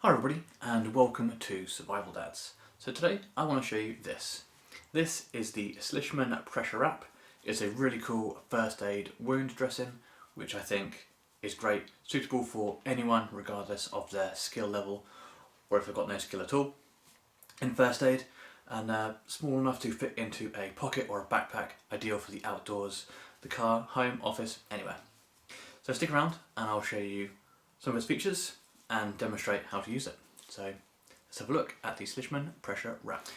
Hi everybody and welcome to Survival Dads. So today I want to show you this. This is the Slishman Pressure Wrap. It's a really cool first aid wound dressing which I think is great, suitable for anyone regardless of their skill level or if they've got no skill at all in first aid, and small enough to fit into a pocket or a backpack, ideal for the outdoors, the car, home, office, anywhere. So stick around and I'll show you some of its features and demonstrate how to use it. So let's have a look at the Slishman Pressure Wrap.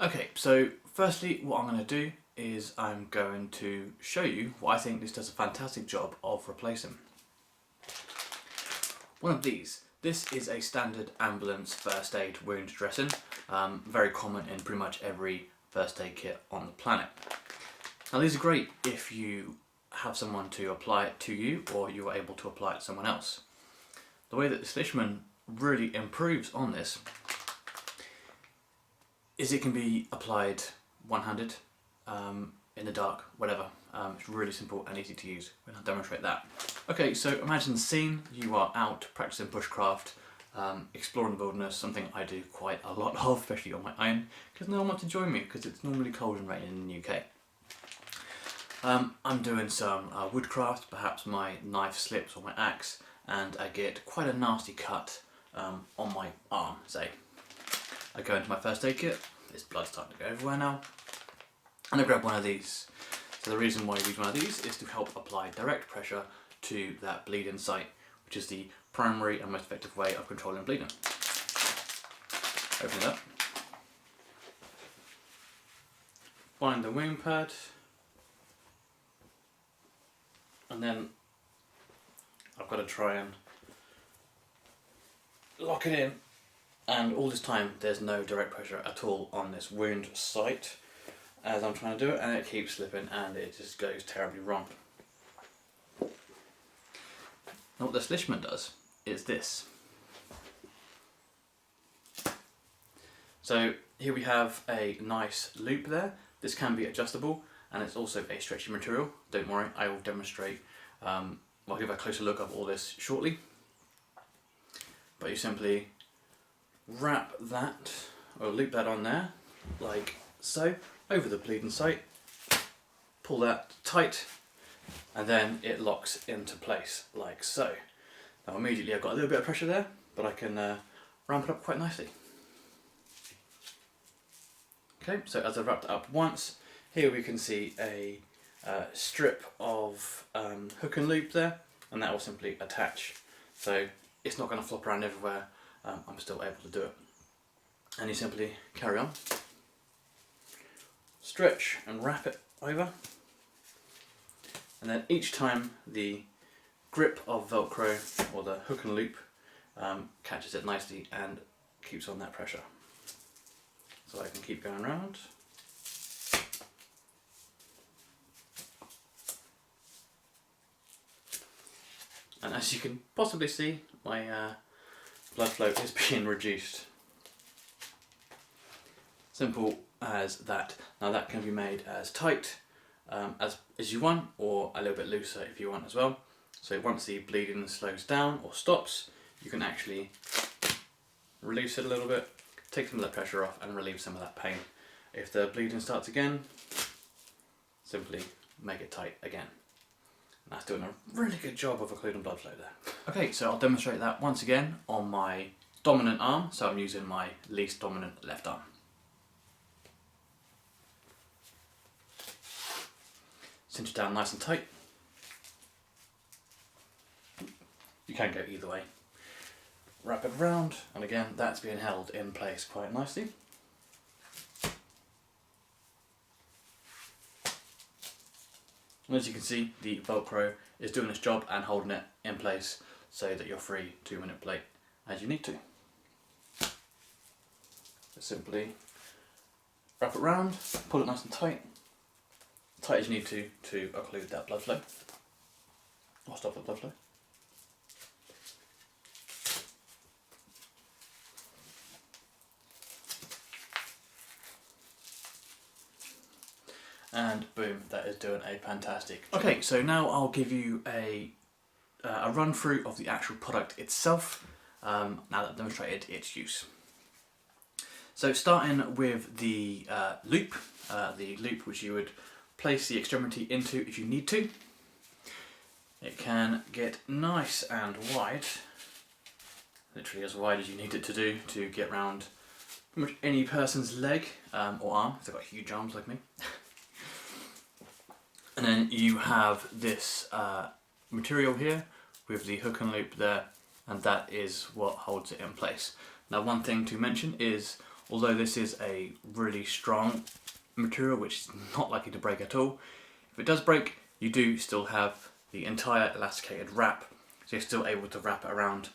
Okay, so firstly what I'm going to do is I'm going to show you what I think this does a fantastic job of replacing. One of these. This is a standard ambulance first aid wound dressing, very common in pretty much every first aid kit on the planet. Now these are great if you have someone to apply it to you or you are able to apply it to someone else. The way that the Slishman really improves on this is it can be applied one-handed, in the dark, whatever. It's really simple and easy to use, and I'll demonstrate that. Okay, so imagine the scene. You are out practicing bushcraft, exploring the wilderness, something I do quite a lot of, especially on my own, because no one wants to join me because it's normally cold and raining in the UK. I'm doing some woodcraft, perhaps my knife slips or my axe, and I get quite a nasty cut on my arm, say. I go into my first aid kit, this blood's starting to go everywhere now, and I grab one of these. So the reason why I use one of these is to help apply direct pressure to that bleeding site, which is the primary and most effective way of controlling bleeding. Open it up, find the wound pad, and then I've got to try and lock it in, and all this time there's no direct pressure at all on this wound site as I'm trying to do it, and it keeps slipping and it just goes terribly wrong. Now what the Slishman does is this. So here we have a nice loop there. This can be adjustable and it's also a stretchy material. Don't worry, I will demonstrate, I'll give a closer look of all this shortly. But you simply wrap that, or loop that on there, like so, over the bleeding site, pull that tight, and then it locks into place, like so. Now immediately I've got a little bit of pressure there, but I can ramp it up quite nicely. Okay, so as I've wrapped it up once, here we can see a strip of hook and loop there, and that will simply attach. So it's not going to flop around everywhere, I'm still able to do it. And you simply carry on, stretch and wrap it over, and then each time the grip of Velcro or the hook and loop catches it nicely and keeps on that pressure. So I can keep going around. And as you can possibly see, my blood flow is being reduced. Simple as that. Now that can be made as tight as you want, or a little bit looser if you want as well. So once the bleeding slows down or stops, you can actually release it a little bit, take some of that pressure off and relieve some of that pain. If the bleeding starts again, simply make it tight again. That's doing a really good job of occluding blood flow there. Okay, so I'll demonstrate that once again on my dominant arm, so I'm using my least dominant left arm. Cinch it down nice and tight. You can go either way. Wrap it around, and again that's being held in place quite nicely. And as you can see, the Velcro is doing its job and holding it in place so that you're free to manipulate as you need to. So simply wrap it round, pull it nice and tight as you need to occlude that blood flow, or stop the blood flow. And boom, that is doing a fantastic job. Okay, so now I'll give you a run through of the actual product itself, now that I've demonstrated its use. So starting with the loop which you would place the extremity into if you need to. It can get nice and wide, literally as wide as you need it to do to get around pretty much any person's leg or arm, if they've got huge arms like me. And then you have this material here with the hook and loop there, and that is what holds it in place. Now, one thing to mention is, although this is a really strong material which is not likely to break at all, if it does break, you do still have the entire elasticated wrap, so you're still able to wrap it around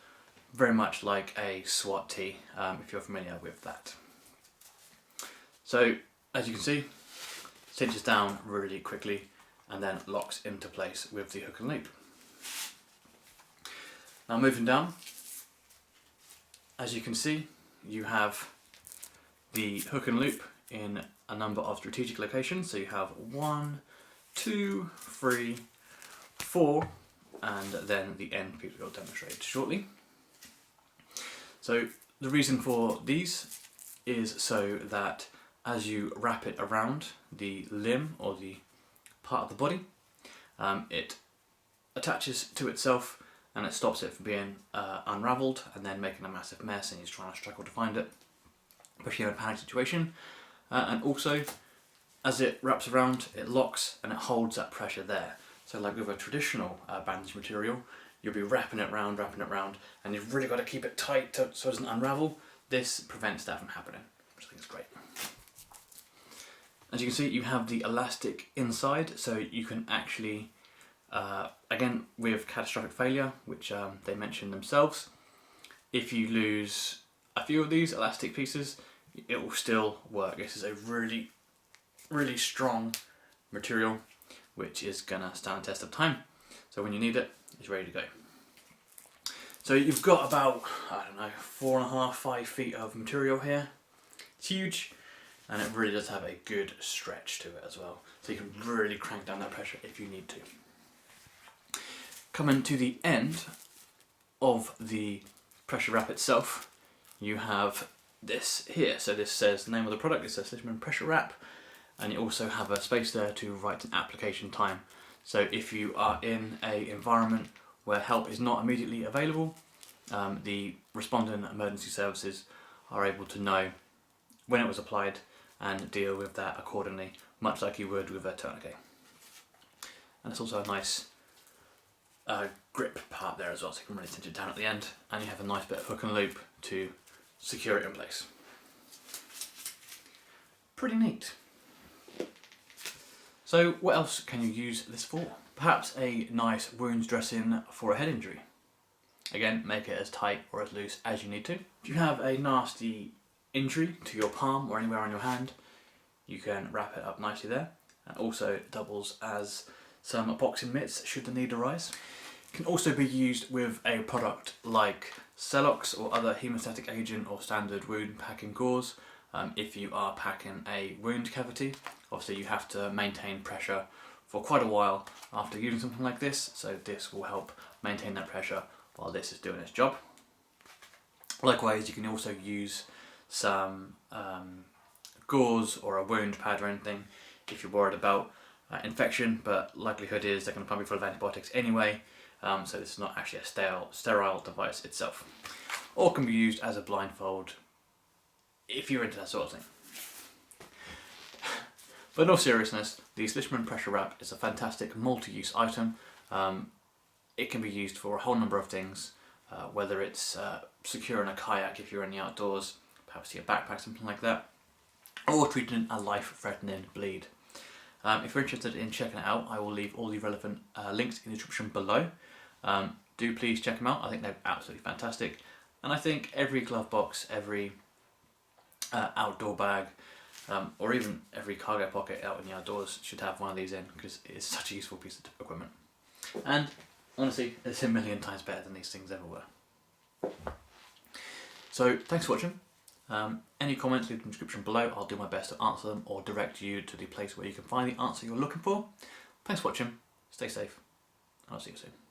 very much like a SWAT tee, if you're familiar with that. So as you can see, cinches down really quickly and then locks into place with the hook and loop. Now moving down, as you can see, you have the hook and loop in a number of strategic locations. So you have 1, 2, 3, 4, and then the end piece we'll demonstrate shortly. So the reason for these is so that as you wrap it around the limb or the part of the body, it attaches to itself and it stops it from being unravelled and then making a massive mess and he's trying to struggle to find it, especially in a panic situation. And also, as it wraps around, it locks and it holds that pressure there. So like with a traditional bandage material, you'll be wrapping it round, and you've really got to keep it tight so it doesn't unravel. This prevents that from happening, which I think is great. As you can see, you have the elastic inside, so you can actually, again, with catastrophic failure, which they mentioned themselves, if you lose a few of these elastic pieces, it will still work. This is a really, really strong material, which is gonna stand the test of time. So when you need it, it's ready to go. So you've got about, I don't know, 4.5, 5 feet of material here. It's huge, and it really does have a good stretch to it as well. So you can really crank down that pressure if you need to. Coming to the end of the pressure wrap itself, you have this here. So this says the name of the product, it says Slishman Pressure Wrap, and you also have a space there to write an application time. So if you are in an environment where help is not immediately available, the responding emergency services are able to know when it was applied and deal with that accordingly, much like you would with a tourniquet. And it's also a nice grip part there as well, so you can really cinch it down at the end, and you have a nice bit of hook and loop to secure it in place. Pretty neat. So what else can you use this for? Perhaps a nice wounds dressing for a head injury. Again, make it as tight or as loose as you need to. If you have a nasty injury to your palm or anywhere on your hand, you can wrap it up nicely there. And also doubles as some boxing mitts should the need arise. It can also be used with a product like Celox or other hemostatic agent or standard wound packing gauze. If you are packing a wound cavity, obviously you have to maintain pressure for quite a while after using something like this, so this will help maintain that pressure while this is doing its job. Likewise, you can also use some gauze or a wound pad or anything if you're worried about infection, but likelihood is they're going to probably be full of antibiotics anyway, so this is not actually a sterile device itself. Or can be used as a blindfold if you're into that sort of thing. But in all seriousness, the Slishman Pressure Wrap is a fantastic multi-use item. It can be used for a whole number of things, whether it's securing a kayak if you're in the outdoors, perhaps your backpack, something like that, or treating a life-threatening bleed. If you're interested in checking it out, I will leave all the relevant links in the description below. Do please check them out. I think they're absolutely fantastic, and I think every glove box, every outdoor bag, or even every cargo pocket out in the outdoors should have one of these in, because it is such a useful piece of equipment. And honestly, it's a million times better than these things ever were. So thanks for watching. Any comments, leave them in the description below. I'll do my best to answer them or direct you to the place where you can find the answer you're looking for. Thanks for watching, stay safe, and I'll see you soon.